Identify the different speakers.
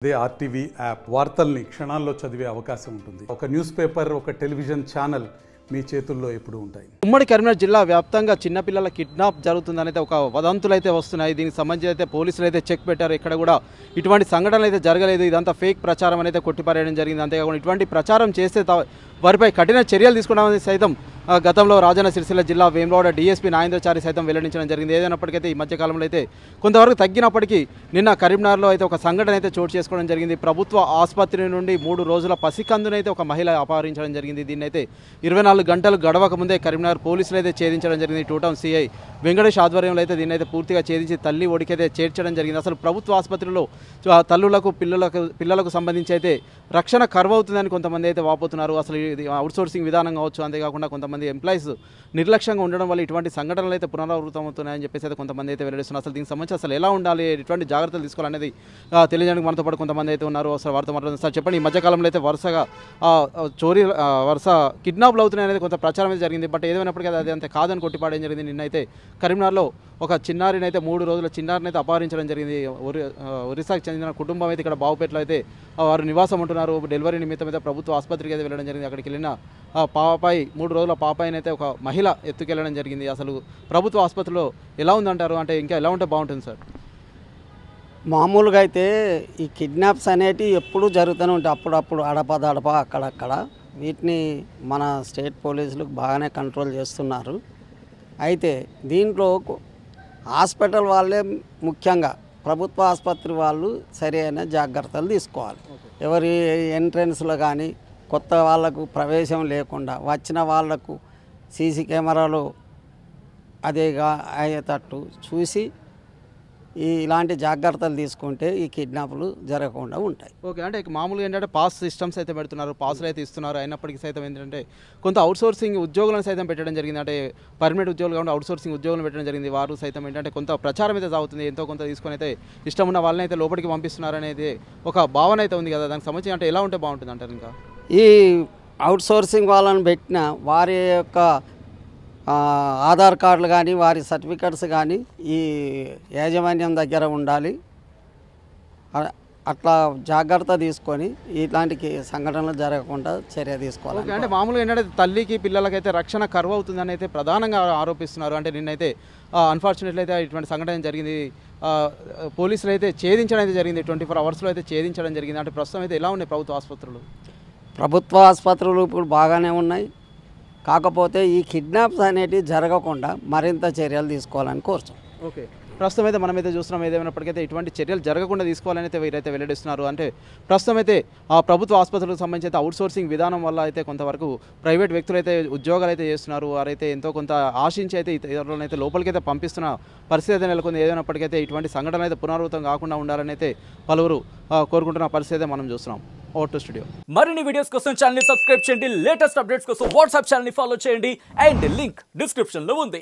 Speaker 1: అదే RTV app వార్తల్ని క్షణాల్లో చదివే అవకాశం ఉంటుంది. ఒక న్యూస్ పేపర్, ఒక టెలివిజన్ ఛానల్ మీ చేతుల్లో ఎప్పుడు ఉంటాయి.
Speaker 2: ఉమ్మడి కరీంనగర్ జిల్లా వ్యాప్తంగా చిన్నపిల్లల కిడ్నాప్ జరుగుతుందనైతే ఒక వదంతులు అయితే వస్తున్నాయి. దీనికి సంబంధించి అయితే పోలీసులు అయితే చెక్ పెట్టారు. ఇక్కడ కూడా ఇటువంటి సంఘటనలు అయితే జరగలేదు, ఇదంతా ఫేక్ ప్రచారం అనేది కొట్టిపారేయడం జరిగింది. అంతేకాకుండా ఇటువంటి ప్రచారం చేస్తే వారిపై కఠిన చర్యలు తీసుకున్నామని సైతం గతంలో రాజన్న సిరిసిల్ల జిల్లా వేములవాడ డీఎస్పీ నాగేంద్రచారి సైతం వెల్లడించడం జరిగింది. ఏదైనప్పటికైతే ఈ మధ్యకాలంలో అయితే కొంతవరకు తగ్గినప్పటికీ నిన్న కరీంనగర్లో అయితే ఒక సంఘటన అయితే చోటు చేసుకోవడం జరిగింది. ప్రభుత్వ ఆసుపత్రి నుండి 3 రోజుల పసికందునైతే ఒక మహిళ అపహరించడం జరిగింది. దీన్ని అయితే 24 గంటలు గడవక ముందే కరీంనగర్ పోలీసులు అయితే ఛేదించడం జరిగింది. టూటౌన్ సిఐ వెంకటేష్ ఆధ్వర్యంలో అయితే దీన్ని అయితే పూర్తిగా ఛేదించి తల్లి ఒడికైతే చేర్చడం జరిగింది. అసలు ప్రభుత్వ ఆసుపత్రిలో తల్లులకు పిల్లలకు సంబంధించి అయితే రక్షణ కరువు అవుతుందని కొంతమంది అయితే వాపోతున్నారు. అసలు ఇది అవుట్సోర్సింగ్ విధానం కావచ్చు. అంతేకాకుండా కొంతమంది ఎంప్లాయీస్ నిర్లక్ష్యంగా ఉండడం వల్ల ఇటువంటి సంఘటనలు అయితే పునరావృతం అవుతున్నాయని చెప్పేసి అయితే కొంతమంది అయితే వెల్లడిస్తున్నారు. అసలు దీనికి సంబంధించి అసలు ఎలా ఉండాలి, ఎటువంటి జాగ్రత్తలు తీసుకోవాలనేది తెలియజేయడానికి మనతో పాటు కొంతమంది అయితే ఉన్నారు. అసలు వారితో మాట్లాడుతున్నారు. సార్ చెప్పండి, ఈ మధ్యకాలంలో అయితే వరుసగా వరుస కిడ్నాప్లు అవుతున్నాయి అనేది కొంత ప్రచారం అయితే జరిగింది. బట్ ఏదైనప్పటికీ అది అంతే కాదని కొట్టిపాడేం జరిగింది. నిన్నైతే కరీంనగర్లో ఒక చిన్నారిని అయితే 3 రోజుల చిన్నారిని అయితే అపహరించడం జరిగింది. ఒరిస్సాకు చెందిన కుటుంబం అయితే ఇక్కడ బావుపేటలో అయితే వారు నివాసం ఉంటున్నారు. డెలివరీ నిమిత్తం అయితే ప్రభుత్వ ఆసుపత్రికి అయితే వెళ్ళడం జరిగింది. అక్కడికి వెళ్ళిన పాపాయి 3 రోజుల పాపాయిని అయితే ఒక మహిళ ఎత్తుకెళ్ళడం జరిగింది. అసలు ప్రభుత్వ ఆసుపత్రిలో ఎలా ఉందంటారు, అంటే ఇంకా ఎలా ఉంటే బాగుంటుంది సార్?
Speaker 3: మామూలుగా అయితే ఈ కిడ్నాప్స్ అనేటివి ఎప్పుడూ జరుగుతూనే ఉంటాయి. అప్పుడప్పుడు అడపదడప అక్కడక్కడ. వీటిని మన స్టేట్ పోలీసులు బాగానే కంట్రోల్ చేస్తున్నారు. అయితే దీంట్లో హాస్పిటల్ వాళ్ళే ముఖ్యంగా ప్రభుత్వ ఆసుపత్రి వాళ్ళు సరైన జాగ్రత్తలు తీసుకోవాలి. ఎవరి ఎంట్రన్స్లో కానీ కొత్త వాళ్లకు ప్రవేశం లేకుండా వచ్చిన వాళ్లకు సీసీ కెమెరాలు అదేగా అయ్యేటట్టు చూసి ఇలాంటి జాగ్రత్తలు తీసుకుంటే ఈ కిడ్నాప్లు జరగకుండా ఉంటాయి.
Speaker 2: ఓకే, అంటే మామూలుగా ఏంటంటే పాస్ సిస్టమ్స్ అయితే పెడుతున్నారు, పాసులు అయితే ఇస్తున్నారు. అయినప్పటికీ సైతం ఏంటంటే కొంత అవుట్సోర్సింగ్ ఉద్యోగులను సైతం పెట్టడం జరిగింది. అంటే పర్మనెంట్ ఉద్యోగులు కాకుండా అవుట్సోర్సింగ్ ఉద్యోగులను పెట్టడం జరిగింది. వారు సైతం ఏంటంటే కొంత ప్రచారం అయితే సాగుతుంది. ఎంతో కొంత తీసుకొని అయితే ఇష్టం ఉన్న వాళ్ళని అయితే లోపలికి పంపిస్తున్నారు అనేది ఒక భావన అయితే ఉంది కదా. దానికి సంబంధించి అంటే ఎలా ఉంటే బాగుంటుంది అంటారు? ఇంకా
Speaker 3: ఈ అవుట్సోర్సింగ్ వాళ్ళని పెట్టిన వారి యొక్క ఆధార్ కార్డులు కానీ వారి సర్టిఫికెట్స్ కానీ ఈ యాజమాన్యం దగ్గర ఉండాలి. అట్లా జాగ్రత్త తీసుకొని ఇట్లాంటి సంఘటనలు జరగకుండా చర్య తీసుకోవాలి.
Speaker 2: అంటే మామూలుగా ఏంటంటే తల్లికి పిల్లలకైతే రక్షణ కరువు అవుతుందని అయితే ప్రధానంగా ఆరోపిస్తున్నారు. అంటే నిన్నైతే అన్ఫార్చునేట్లీ అయితే ఇటువంటి సంఘటన జరిగింది. పోలీసులు అయితే ఛేదించడం అయితే జరిగింది. 24 అవర్స్లో అయితే ఛేదించడం జరిగింది. అంటే ప్రస్తుతం అయితే ఎలా ఉన్నాయి ప్రభుత్వ ఆసుపత్రులు?
Speaker 3: ప్రభుత్వ ఆసుపత్రులు ఇప్పుడు బాగానే ఉన్నాయి. కాకపోతే ఈ కిడ్నాప్స్ అనేటివి జరగకుండా మరింత చర్యలు తీసుకోవాలని కోరుతున్నాం.
Speaker 2: ఓకే, ప్రస్తుతం అయితే మనమైతే చూస్తున్నాం. ఏదైనప్పటికైతే ఇటువంటి చర్యలు జరగకుండా తీసుకోవాలని అయితే వీరైతే వెల్లడిస్తున్నారు. అంటే ప్రస్తుతం అయితే ప్రభుత్వ ఆసుపత్రులకు సంబంధించి అయితే అవుట్సోర్సింగ్ విధానం వల్ల అయితే కొంతవరకు ప్రైవేట్ వ్యక్తులు అయితే ఉద్యోగాలు అయితే చేస్తున్నారు. వారైతే ఎంతో కొంత ఆశించి అయితే ఇతరులను అయితే లోపలికైతే పంపిస్తున్న పరిస్థితి అయితే నెలకొంది. ఏదైనప్పటికైతే ఇటువంటి సంఘటన అయితే పునరావృతం కాకుండా ఉండాలని అయితే పలువురు కోరుకుంటున్న పరిస్థితి అయితే మనం చూస్తున్నాం. Over to studio.
Speaker 4: మరిన్ని వీడియోస్ కోసం ఛానల్ ని సబ్స్క్రైబ్ చేయండి. లేటెస్ట్ అప్డేట్స్ కోసం వాట్సాప్ ఛానల్ ని ఫాలో చేయండి. అండ్ లింక్ డిస్క్రిప్షన్ లో ఉంది.